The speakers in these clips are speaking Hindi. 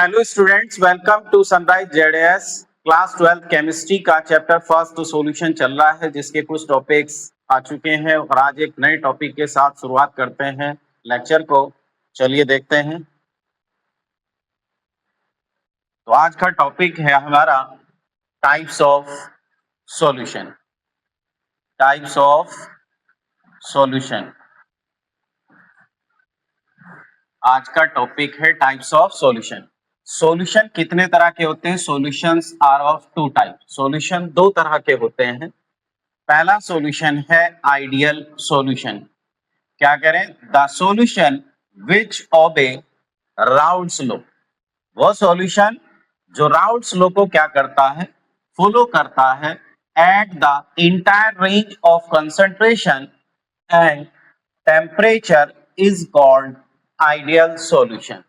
Hello students, welcome to Sunrise JDS class 12 chemistry का चैप्टर फर्स्ट सॉल्यूशन चल रहा है, जिसके कुछ टॉपिक्स आ चुके हैं और आज एक नए टॉपिक के साथ शुरुआत करते हैं लेक्चर को। चलिए देखते हैं। तो आज का टॉपिक है हमारा types of solution. Types of solution आज का टॉपिक है टाइप्स ऑफ सॉल्यूशन। सॉल्यूशन कितने तरह के होते हैं? Solutions are of two type. Solution दो तरह के होते हैं। पहला सॉल्यूशन है आइडियल सॉल्यूशन। क्या करें? The solution which obey Raoult's law. वो सॉल्यूशन जो राउल्स लॉ को क्या करता है? फॉलो करता है at the entire range of concentration and temperature is called ideal solution.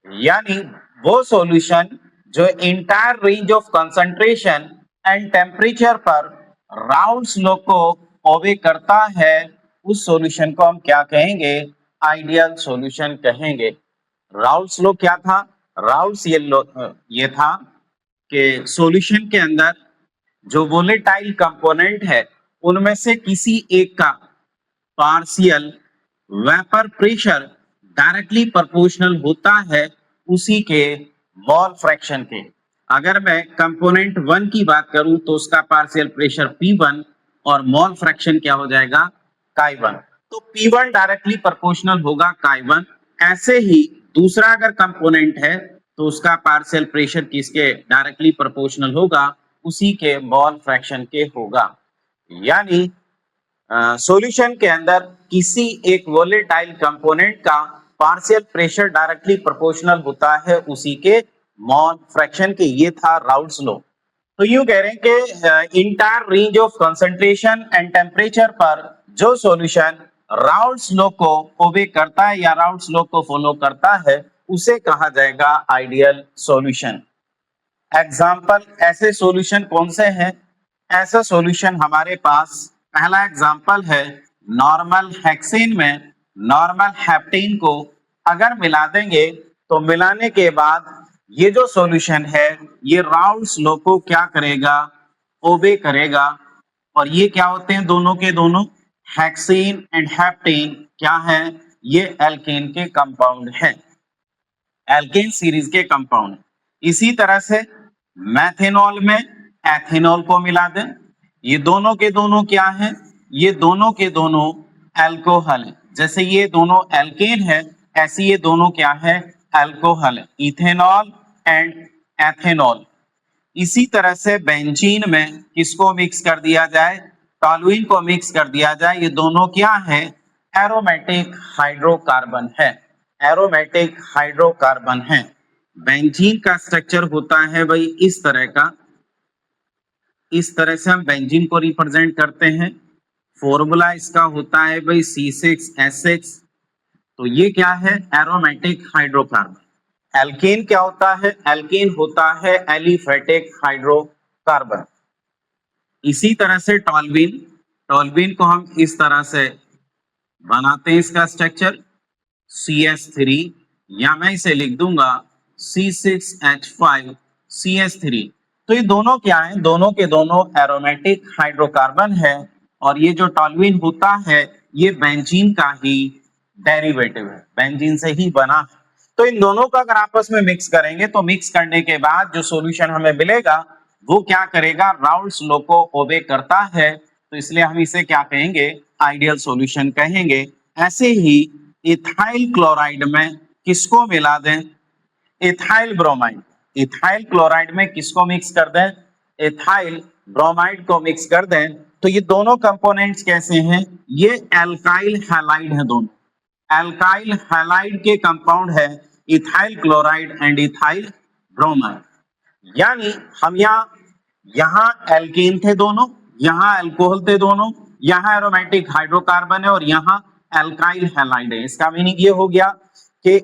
यानी वो सॉल्यूशन जो entire range of concentration and temperature पर राउल्स लॉ को ओबे करता है, उस सॉल्यूशन को हम क्या कहेंगे? आइडियल सॉल्यूशन कहेंगे। राउल्स लॉ क्या था? राउल्स ये था कि सॉल्यूशन के अंदर जो वोलेटाइल कंपोनेंट है उनमें से किसी एक का partial vapour pressure directly proportional होता है उसी के मोल फ्रैक्शन के। अगर मैं कंपोनेंट 1 की बात करूं तो उसका पार्शियल प्रेशर P1 और मोल फ्रैक्शन क्या हो जाएगा? Chi1। तो P1 डायरेक्टली प्रोपोर्शनल होगा Chi1। ऐसे ही दूसरा अगर कंपोनेंट है तो उसका पार्शियल प्रेशर किसके डायरेक्टली प्रोपोर्शनल होगा? उसी के मोल फ्रैक्शन के होगा। यानी सॉल्यूशन के अंदर किसी एक वोलेटाइल कंपोनेंट का पार्शियल प्रेशर डायरेक्टली प्रोपोर्शनल होता है उसी के मोल फ्रैक्शन के। ये था राउल्स लॉ। तो यूं कह रहे हैं कि entire range of concentration and temperature पर जो सॉल्यूशन राउल्स लॉ को ओबे करता है या राउल्स लॉ को फॉलो करता है उसे कहा जाएगा आइडियल सॉल्यूशन। एग्जाम्पल ऐसे सॉल्यूशन कौन से हैं? ऐसा सॉल्यूशन हमारे पास पहला एग्जाम्पल है नॉर्मल हेक्सेन में नॉर्मल हेप्टेन को अगर मिला देंगे तो मिलाने के बाद ये जो सॉल्यूशन है ये राउल्स लॉ को क्या करेगा? ओबे करेगा। और ये क्या होते हैं? दोनों के दोनों हेक्सेन एंड हेप्टेन क्या है? ये एल्केन के कंपाउंड है, एल्केन सीरीज के कंपाउंड। इसी तरह से मेथेनॉल में एथेनॉल को मिला दें, ये दोनों के दोनों क्या है? ये दोनों के दोनों अल्कोहल है। जैसे ये दोनों एल्केन है ऐसे ये दोनों क्या है? अल्कोहल है, इथेनॉल एंड एथेनॉल। इसी तरह से बेंजीन में किसको मिक्स कर दिया जाए? टॉलुइन को मिक्स कर दिया जाए। ये दोनों क्या है? एरोमेटिक हाइड्रोकार्बन है, एरोमेटिक हाइड्रोकार्बन है। बेंजीन का स्ट्रक्चर होता है भाई इस तरह का। इस तरह से हम बेंजीन को रिप्रेजेंट करते हैं। फॉर्मूला इसका होता है भाई C6H6। तो ये क्या है? Aromatic hydrocarbon. एल्केन क्या होता है? एल्केन होता है एलिफेटिक हाइड्रोकार्बन। इसी तरह से टॉल्यूइन, टॉल्यूइन को हम इस तरह से बनाते हैं। इसका स्ट्रक्चर CH3 या मैं इसे लिख दूंगा C6H5CH3। तो ये दोनों क्या है? दोनों के दोनों एरोमेटिक हाइड्रोकार्बन है। और ये जो टॉल्यूइन होता है ये बेंजीन का ही डेरिवेटिव है, बेंजीन से ही बना है। तो इन दोनों का अगर आपस में मिक्स करेंगे तो मिक्स करने के बाद जो सॉल्यूशन हमें मिलेगा वो क्या करेगा? राउल्स लॉ को ओबे करता है। तो इसलिए हम इसे क्या कहेंगे? आइडियल सॉल्यूशन कहेंगे। ऐसे ही इथाइल क्लोराइड में किसको मिला दें? Ethyl bromide. इथाइल क्लोराइड में किसको मिक्स कर दें? इथाइल ब्रोमाइड को मिक्स कर दें। तो ये दोनों कंपोनेंट्स कैसे हैं? ये एल्काइल हैलाइड है। दोनों एल्काइल हैलाइड के कंपाउंड है ethyl chloride and ethyl bromide. यानी हम यहाँ एल्केन थे दोनों, यहाँ अल्कोहल थे दोनों, यहाँ एरोमेटिक हाइड्रोकार्बन है और यहाँ एल्काइल हैलाइड है। इसका मीनिंग ये हो गया कि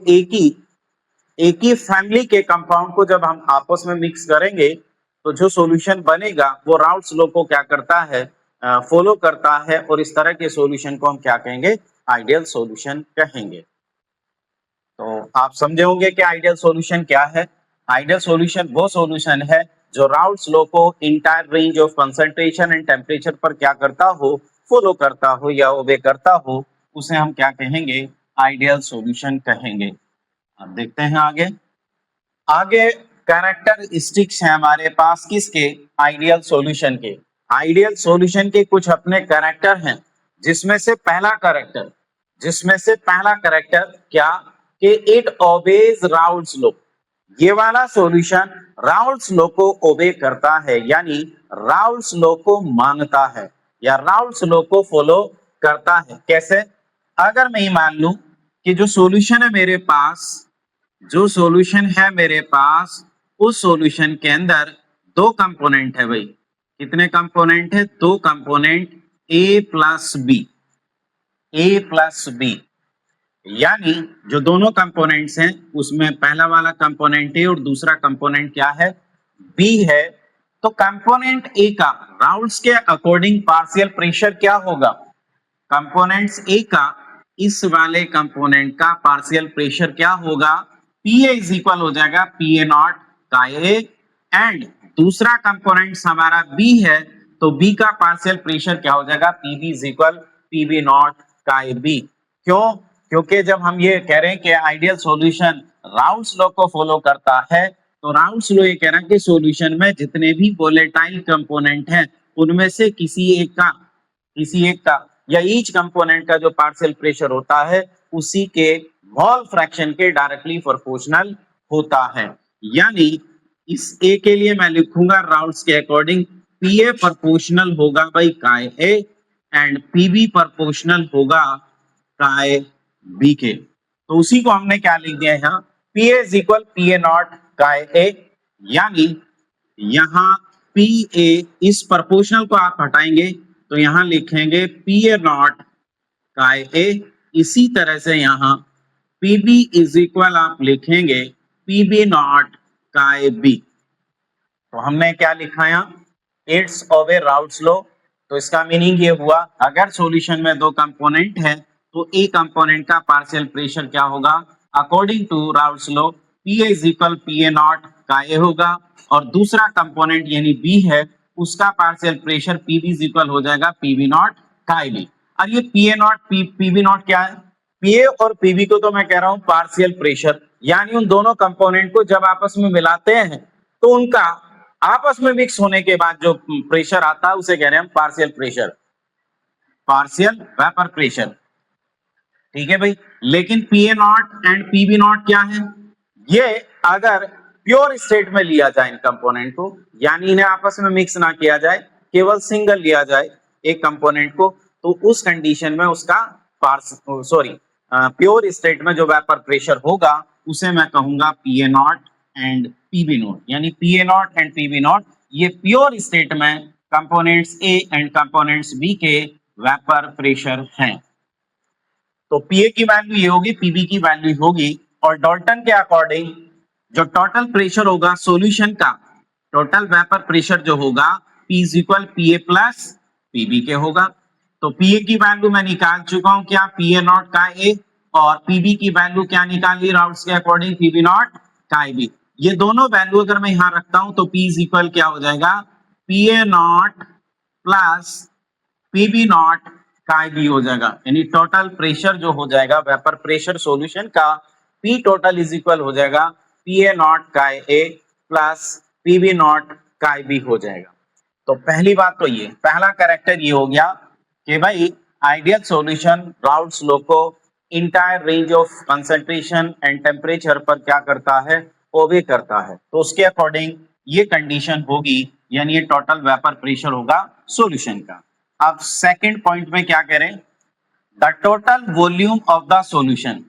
एक ही फैमिली के कंपाउंड को जब हम आपस में मिक्स करेंगे तो जो सॉल्यूशन बनेगा वो राउल्स लॉ को क्या करता है? फॉलो करता है। और इस तरह के सॉल्यूशन को हम क्या कहेंगे? आइडियल सॉल्यूशन कहेंगे। तो आप समझे होंगे कि आइडियल सॉल्यूशन क्या है। आइडियल सॉल्यूशन वो सॉल्यूशन है जो राउल्ट्स लॉ को entire range of concentration and temperature पर क्या करता हो, फॉलो करता हो या ओबे करता हो, उसे हम क्या कहेंगे, आइडियल सॉल्यूशन कहेंगे। अब देखते हैं आगे। आगे कैरेक्टरिस्टिक्स है हमारे पास किसके, आइडियल सॉल्यूशन के। आइडियल सॉल्यूशन के कुछ अपने कैरेक्टर हैं, जिसमें से पहला कैरेक्टर क्या, कि इट ओबेज राउल्ट्स लॉ। ये वाला सॉल्यूशन राउल्ट्स लॉ को ओबे करता है, यानी राउल्ट्स लॉ को मानता है या राउल्ट्स लॉ को फॉलो करता है। कैसे, अगर मैं ये मान लूं कि जो सॉल्यूशन है मेरे पास, उस सॉल्यूशन के अंदर दो कंपोनेंट है भाई। कितने कंपोनेंट है, दो कंपोनेंट ए प्लस बी, यानी जो दोनों कंपोनेंट्स हैं उसमें पहला वाला कंपोनेंट ए और दूसरा कंपोनेंट क्या है, बी है। तो कंपोनेंट ए का राउल्ट्स के अकॉर्डिंग पार्शियल प्रेशर क्या होगा, कंपोनेंट्स ए का इस वाले कंपोनेंट का पार्शियल प्रेशर क्या होगा, पीए इज इक्वल हो जाएगा पीए नॉट का ए, एंड दूसरा कंपोनेंट हमारा बी है, तो बी का पार्शियल प्रेशर क्या हो जाएगा, P B is equal P B naught का ए बी। क्यों, क्योंकि जब हम ये कह रहे हैं कि आइडियल सॉल्यूशन राउल्ट्स लॉ को फॉलो करता है, तो राउल्ट्स लॉ ये कह रहा है कि सॉल्यूशन में जितने भी वोलेटाइल कंपोनेंट हैं उनमें से किसी एक का या ईच कंपोनेंट का जो पार्शियल प्रेशर होता है उसी के मोल फ्रैक्शन के डायरेक्टली प्रोपोर्शनल होता है। यानी इस ए के लिए मैं लिखूंगा राउल्ट्स के अकॉर्डिंग पीए प्रोपोर्शनल होगा बाई काय ए एंड पीबी प्रोपोर्शनल होगा काय बी के। तो उसी को हमने क्या लिख दिया यहाँ, पीए इज इक्वल पीए नॉट काय ए, यानी यहाँ पी ए, इस प्रोपोर्शनल को आप हटाएंगे तो यहां लिखेंगे पी ए नॉट काय ए। इसी तरह से यहां पीबी इज इक्वल आप लिखेंगे पीबी नॉट काय बी। तो हमने क्या लिखा यहाँ, इट्स ओबे राउल्ट्स लॉ। तो इसका मीनिंग ये हुआ, अगर सॉल्यूशन में दो कंपोनेंट है तो ए कंपोनेंट का पार्शियल प्रेशर क्या होगा, according to Raoult's law P is equal P A not का ए होगा, और दूसरा कंपोनेंट यानी बी है उसका partial pressure P B is equal हो जाएगा पीबी नॉट का ए बी। और ये P A naught P B naught क्या है, पीए और पीबी को तो मैं कह रहा हूं पार्शियल प्रेशर, यानी उन दोनों कंपोनेंट को जब आपस में मिलाते हैं तो उनका आपस में मिक्स होने के बाद जो प्रेशर आता है उसे कह रहे हैं हम partial pressure, partial vapour pressure. ठीक है भाई, लेकिन पीए नॉट एंड पीबी नॉट क्या है, ये अगर प्योर स्टेट में लिया जाए इन कंपोनेंट को, यानी इन्हें आपस में मिक्स ना किया जाए, केवल सिंगल लिया जाए एक कंपोनेंट को, तो उस कंडीशन में उसका प्योर स्टेट में जो वेपर प्रेशर होगा उसे मैं कहूंगा P A naught and P B naught, यानी P A naught and P B naught ये प्योर स्टेट में components A and components B के वेपर प्रेशर हैं। तो पीए की वैल्यू ये होगी, पीबी की वैल्यू होगी, और डाल्टन के अकॉर्डिंग जो टोटल प्रेशर होगा सॉल्यूशन का, टोटल वेपर प्रेशर जो होगा P is equal P A plus P B के होगा। तो पीए की वैल्यू मैं निकाल चुका हूं क्या, पीए नॉट का ए, और पीबी की वैल्यू क्या निकाली राउल्ट्स के अकॉर्डिंग, पीबी नॉट का बी। ये दोनों वैल्यू अगर मैं यहां रखता हूं तो P इज इक्वल क्या हो जाएगा, P A not plus PB naught का बी हो जाएगा, यानी टोटल प्रेशर जो हो जाएगा वेपर प्रेशर सॉल्यूशन का, P टोटल इज इक्वल हो जाएगा पीए नॉट का ए प्लस पीबी नॉट का बी हो जाएगा। तो पहली बात तो ये, पहला कैरेक्टर ये हो गया कि भाई आइडियल सॉल्यूशन राउल्ट्स लॉ को entire range of concentration and temperature पर क्या करता है, ओबे करता है। तो उसके अकॉर्डिंग ये कंडीशन होगी, यानी ये टोटल वेपर प्रेशर होगा सॉल्यूशन का। अब सेकंड पॉइंट में क्या कह रहे हैं, the total volume of the solution,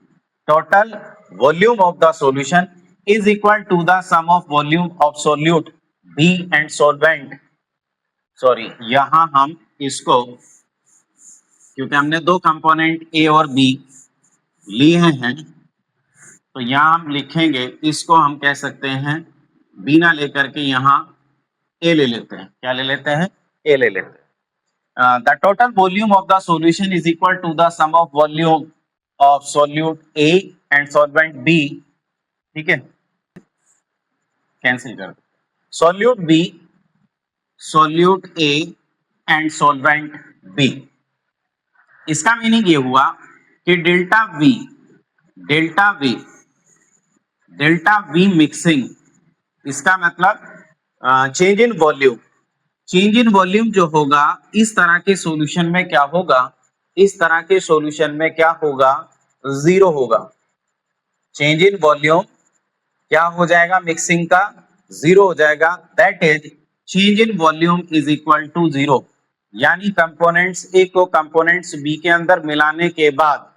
total volume of the solution is equal to the sum of volume of solute B and solvent. Sorry, यहां हम इसको, क्योंकि हमने दो कंपोनेंट ए और बी लिए हैं, तो यहां हम लिखेंगे, इसको हम कह सकते हैं बी ना लेकर के यहां ए ले लेते हैं। क्या ले लेते हैं, ए ले लेते हैं। The total volume of the solution is equal to the sum of volume of solute A and solvent B, ठीक है, कैंसिल कर दो, solute B, solute A and solvent B. इसका मीनिंग ये हुआ कि delta V, delta V, delta V mixing, इसका मतलब change in volume, change in volume जो होगा इस तरह के सॉल्यूशन में क्या होगा, इस तरह के सॉल्यूशन में क्या होगा, जीरो होगा। चेंज इन वॉल्यूम क्या हो जाएगा, मिक्सिंग का जीरो हो जाएगा, that is change in volume is equal to zero. यानी कंपोनेंट्स ए को कंपोनेंट्स बी के अंदर मिलाने के बाद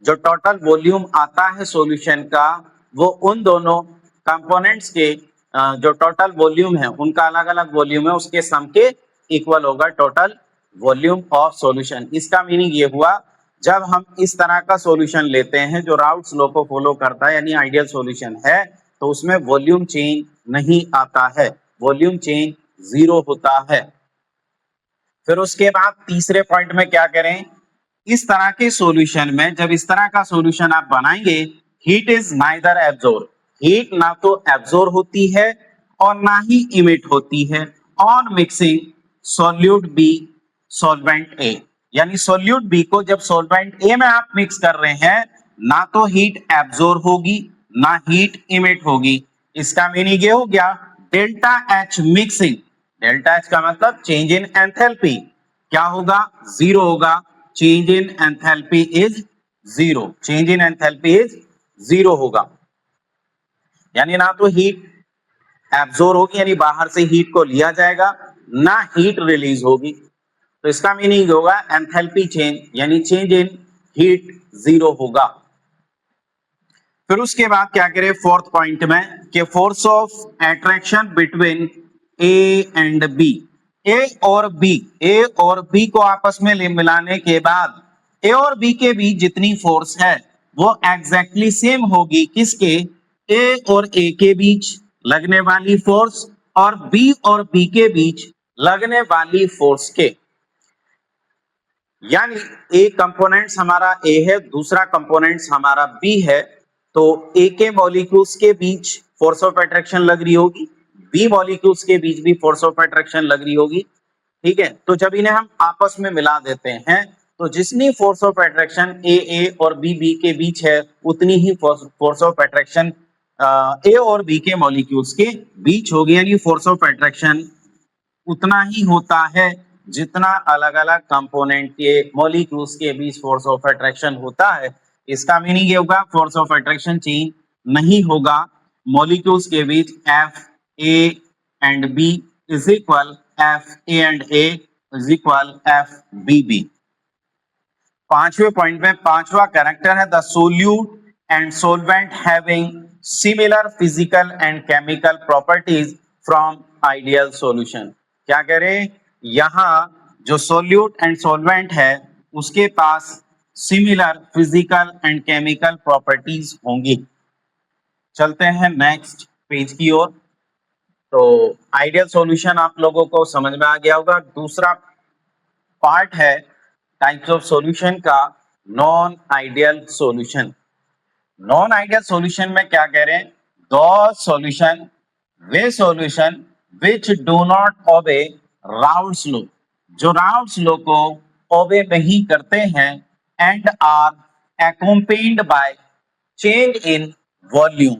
जो टोटल वॉल्यूम आता है सॉल्यूशन का, वो उन दोनों कंपोनेंट्स के जो टोटल वॉल्यूम है उनका अलग अलग वॉल्यूम है उसके सम के इक्वल होगा टोटल वॉल्यूम ऑफ सॉल्यूशन। इसका मीनिंग ये हुआ जब हम इस तरह का सॉल्यूशन लेते हैं जो राउट्स लॉ को फॉलो करता है यानी आइडियल सॉल्यूशन है, तो उसमें वॉल्यूम चेंज नहीं आता है, वॉल्यूम चेंज जीरो होता है। फिर उसके बाद तीसरे पॉइंट में क्या करें, इस तरह के सॉल्यूशन में जब इस तरह का सॉल्यूशन आप बनाएंगे, heat is neither absorb, heat ना तो एब्जॉर्ब होती है और ना ही इमिट होती है on mixing solute B solvent A. यानी सॉल्यूट बी को जब सॉल्वेंट ए में आप मिक्स कर रहे हैं, ना तो हीट एब्जॉर्ब होगी ना हीट इमिट होगी। इसका मीनिंग ये हो गया delta H mixing, delta H का मतलब चेंज इन एंथैल्पी क्या होगा, जीरो होगा, change in enthalpy is zero, change in enthalpy is zero होगा। यानी ना तो हीट एब्जॉर्ब होगी यानी बाहर से हीट को लिया जाएगा, ना हीट रिलीज होगी। तो इसका मीनिंग होगा एंथैल्पी चेंज यानी चेंज इन हीट जीरो होगा। फिर उसके बाद क्या करें फोर्थ पॉइंट में कि force of attraction between A and B, A और बी को आपस में मिलाने के बाद ए और बी के बीच जितनी फोर्स है वो एग्जैक्टली सेम होगी किसके, ए और ए के बीच लगने वाली फोर्स और बी के बीच लगने वाली फोर्स के। यानी एक कंपोनेंट्स हमारा ए है, दूसरा कंपोनेंट्स हमारा बी है, तो ए के मॉलिक्यूल्स के बीच फोर्स ऑफ अट्रैक्शन लग रही होगी, बी मॉलिक्यूल्स के बीच भी फोर्स ऑफ अट्रैक्शन लग रही होगी, ठीक है। तो जब इन्हें हम आपस में मिला देते हैं तो जितनी फोर्स ऑफ अट्रैक्शन ए और बी के बीच है उतनी ही फोर्स ऑफ अट्रैक्शन ए और बी के मॉलिक्यूल्स के बीच होगी। यानी फोर्स ऑफ अट्रैक्शन उतना ही होता है जितना अलग अलग कंपोनेंट के मॉलिक्यूल्स के बीच फोर्स ऑफ अट्रैक्शन होता है। इसका मीनिंग ये होगा फोर्स ऑफ अट्रैक्शन चेंज नहीं होगा मॉलिक्यूल्स के बीच, F A and B is equal F A and A is equal F B B. पांचवें पॉइंट में पांचवा कैरेक्टर है the solute and solvent having similar physical and chemical properties from ideal solution. क्या करें, यहां जो सोल्यूट एंड सोलवेंट है उसके पास similar physical and chemical properties होंगी। चलते हैं नेक्स्ट पेज की ओर। तो आइडियल सॉल्यूशन आप लोगों को समझ में आ गया होगा। दूसरा पार्ट है टाइप्स ऑफ सॉल्यूशन का, non ideal solution. Non ideal solution में क्या कह रहे हैं, दो सॉल्यूशन वे solution which do not obey Raoult's law, जो राउल्स लॉ को ओबे नहीं करते हैं, and are accompanied by change in volume.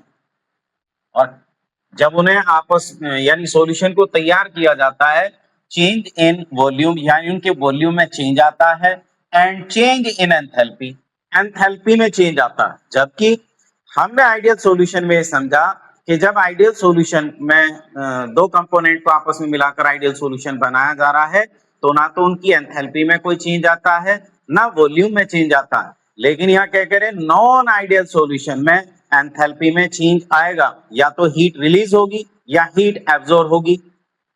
और जब उन्हें आपस यानी सॉल्यूशन को तैयार किया जाता है, चेंज इन वॉल्यूम यानी उनके वॉल्यूम में चेंज आता है, and change in enthalpy, enthalpy में चेंज आता है। जबकि हमने आइडियल सॉल्यूशन में समझा कि जब आइडियल सॉल्यूशन में दो कंपोनेंट को आपस में मिलाकर आइडियल सॉल्यूशन बनाया जा रहा है, तो ना तो उनकी एंथैल्पी में कोई चेंज आता है ना वॉल्यूम में चेंज आता है। लेकिन यहाँ क्या करें, नॉन आइडियल सॉल्यूशन में एंथैल्पी में चेंज आएगा, या तो हीट रिलीज होगी या हीट एब्जॉर्ब होगी।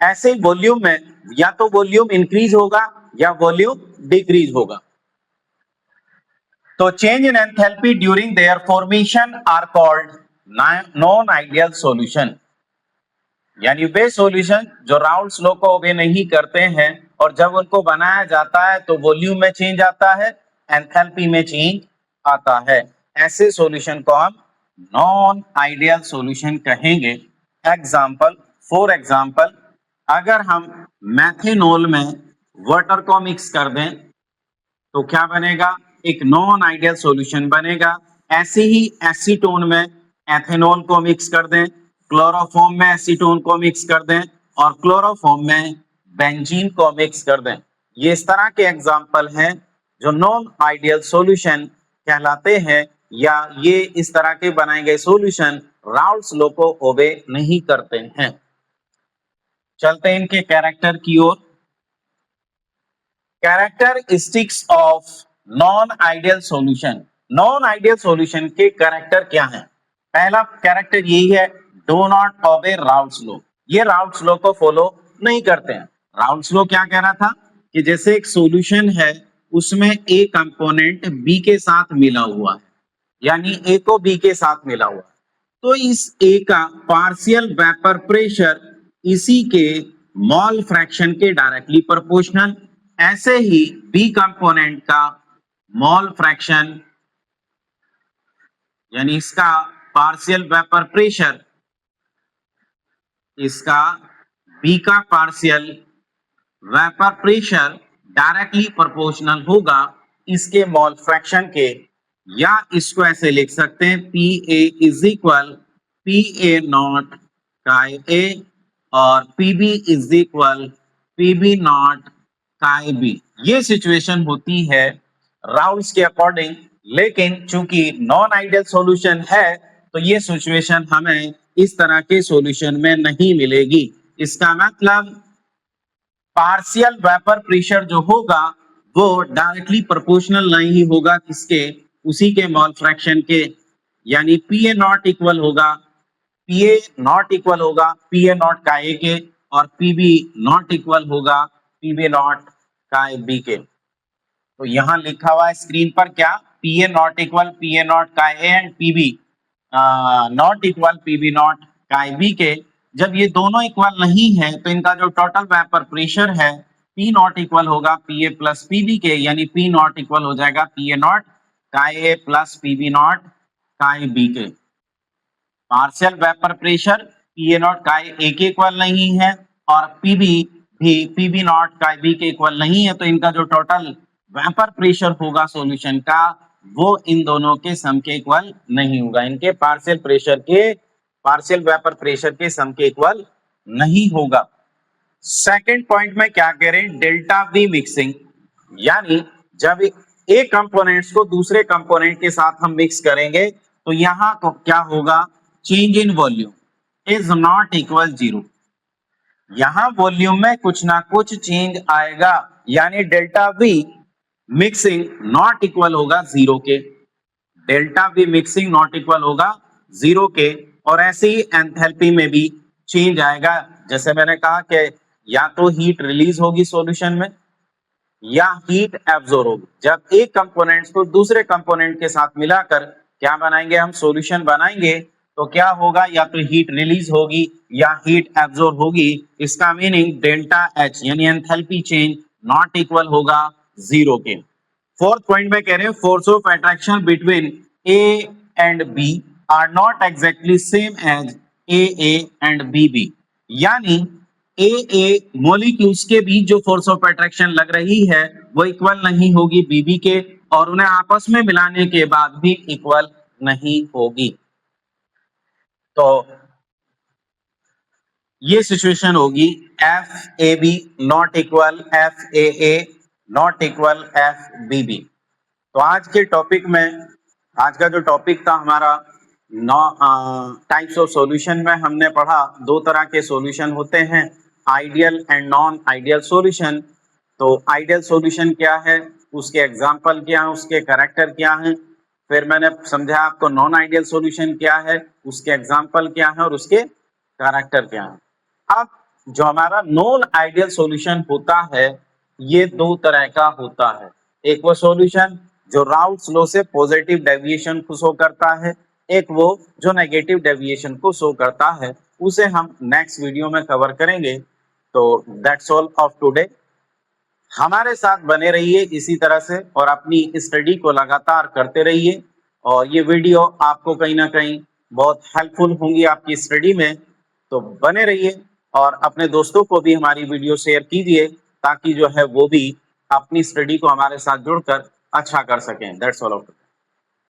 ऐसे ही वॉल्यूम में या तो वॉल्यूम इंक्रीज होगा या वॉल्यूम डिक्रीज होगा। तो change in enthalpy during their formation are called non ideal solution. यानी वे सॉल्यूशन जो राउल्स लॉ को ओबे नहीं करते हैं और जब उनको बनाया जाता है तो वॉल्यूम में चेंज आता है, एंथैल्पी में चेंज आता है। ऐसे सॉल्यूशन को हम नॉन आइडियल सॉल्यूशन कहेंगे। एग्जाम्पल, फॉर एग्जाम्पल, अगर हम मैथेनॉल में वाटर को मिक्स कर दें तो क्या बनेगा, एक नॉन आइडियल सॉल्यूशन बनेगा। ऐसे ही एसीटोन में एथेनॉल को मिक्स कर दें, क्लोरोफॉर्म में एसीटोन को मिक्स कर दें और क्लोरोफॉर्म में बेंजीन को मिक्स कर दें। ये इस तरह के एग्जाम्पल हैं जो नॉन आइडियल सॉल्यूशन कहलाते हैं, या ये इस तरह के बनाए गए सॉल्यूशन राउल्ट्स लॉ को ओबे नहीं करते हैं। चलते हैं इनके कैरेक्टर की ओर। Characteristics of non ideal solution. Non ideal solution के कैरेक्टर क्या हैं? पहला कैरेक्टर यही है, do not obey Raoult's law. ये राउल्ट्स लॉ को फॉलो नहीं करते हैं। राउल्ट्स लॉ क्या कह रहा था कि जैसे एक सॉल्यूशन है, उसमें ए कंपोनेंट बी के साथ मिला हुआ है, यानी ए को बी के साथ मिला हुआ है, तो इस ए का पार्शियल वेपर प्रेशर इसी के मॉल फ्रैक्शन के डायरेक्टली प्रोपोर्शनल। ऐसे ही बी कंपोनेंट का मॉल फ्रैक्शन यानी इसका पार्शियल वेपर प्रेशर, इसका बी का partial vapour pressure directly proportional होगा इसके मॉल फ्रैक्शन के, या इसको ऐसे लिख सकते हैं P A is equal P A naught chi A और P B is equal P B naught chi B. ये सिचुएशन होती है राउल्ट्स के अकॉर्डिंग, लेकिन चूंकि नॉन आइडियल सॉल्यूशन है तो ये सिचुएशन हमें इस तरह के सॉल्यूशन में नहीं मिलेगी। इसका मतलब पार्शियल वेपर प्रेशर जो होगा वो डायरेक्टली प्रोपोर्शनल नहीं होगा किसके, उसी के मॉल फ्रैक्शन के, यानी पी ए नॉट इक्वल होगा पी ए नॉट इक्वल होगा पी ए नॉट का ए के, और पी बी नॉट इक्वल होगा पी बी नॉट का बी के। तो यहां लिखा हुआ है स्क्रीन पर क्या, P A not equal P A not का A and P B not equal P B not का बी के। जब ये दोनों इक्वल नहीं है तो इनका जो टोटल वेपर प्रेशर है पी नॉट इक्वल होगा P A plus P B के, यानी पी नॉट इक्वल हो जाएगा पी ए नॉट का ए प्लस पी बी नॉट का बी के। Partial vapour pressure P A not का ए के इक्वल नहीं है और पी बी भी पी बी नॉट का बी के इक्वल नहीं है, तो इनका जो टोटल वेपर प्रेशर होगा सॉल्यूशन का वो इन दोनों के सम के इक्वल नहीं होगा, इनके पार्शियल वेपर प्रेशर के सम के इक्वल नहीं होगा। सेकंड पॉइंट में क्या कह रहे हैं, डेल्टा वी मिक्सिंग, यानी जब एक कंपोनेंट्स को दूसरे कंपोनेंट के साथ हम मिक्स करेंगे तो यहां को क्या होगा, change in volume is not equal zero. यहां वॉल्यूम में कुछ ना कुछ चेंज आएगा, यानी delta V mixing not equal होगा जीरो के, delta V mixing not equal होगा जीरो के। और ऐसे ही एंथैल्पी में भी चेंज आएगा, जैसे मैंने कहा कि या तो हीट रिलीज होगी सॉल्यूशन में या हीट एब्जॉर्ब होगी। जब एक कंपोनेंट्स को दूसरे कंपोनेंट के साथ मिलाकर क्या बनाएंगे, हम सॉल्यूशन बनाएंगे, तो क्या होगा, या तो हीट रिलीज होगी या हीट एब्जॉर्ब होगी। इसका मीनिंग डेल्टा एच यानी एंथैल्पी चेंज नॉट इक्वल होगा जीरो के। फोर्थ पॉइंट में कह रहे हैं force of attraction between A and B are not exactly same as A and B, यानी ए मॉलिक्यूल्स के बीच जो फोर्स ऑफ अट्रैक्शन लग रही है वो इक्वल नहीं होगी बीबी के, और उन्हें आपस में मिलाने के बाद भी इक्वल नहीं होगी। तो ये सिचुएशन होगी F A B not equal F A not equal F B B. तो आज के टॉपिक में, आज का जो टॉपिक था हमारा टाइप्स ऑफ सॉल्यूशन में, हमने पढ़ा दो तरह के सॉल्यूशन होते हैं, ideal and non ideal solution. तो आइडियल सॉल्यूशन क्या है, उसके एग्जांपल क्या है, उसके कैरेक्टर क्या हैं, फिर मैंने समझा आपको नॉन आइडियल सॉल्यूशन क्या है, उसके एग्जांपल क्या है और उसके कैरेक्टर क्या है। अब जो हमारा नॉन आइडियल सॉल्यूशन होता है ये दो तरह का होता है, एक वो सॉल्यूशन जो राउल्ट्स लॉ से पॉजिटिव डेविएशन को शो करता है, एक वो जो नेगेटिव डेविएशन को शो करता है, उसे हम नेक्स्ट वीडियो में कवर करेंगे। तो दैट्स ऑल ऑफ टुडे। हमारे साथ बने रहिए इसी तरह से और अपनी स्टडी को लगातार करते रहिए। और ये वीडियो आपको कहीं ना कहीं बहुत हेल्पफुल होंगी आपकी स्टडी में। तो बने रहिए और अपने दोस्तों को भी हमारी वीडियो शेयर कीजिए ताकि जो है वो भी अपनी स्टडी को हमारे साथ जुड़कर अच्छा कर सकें। That's all.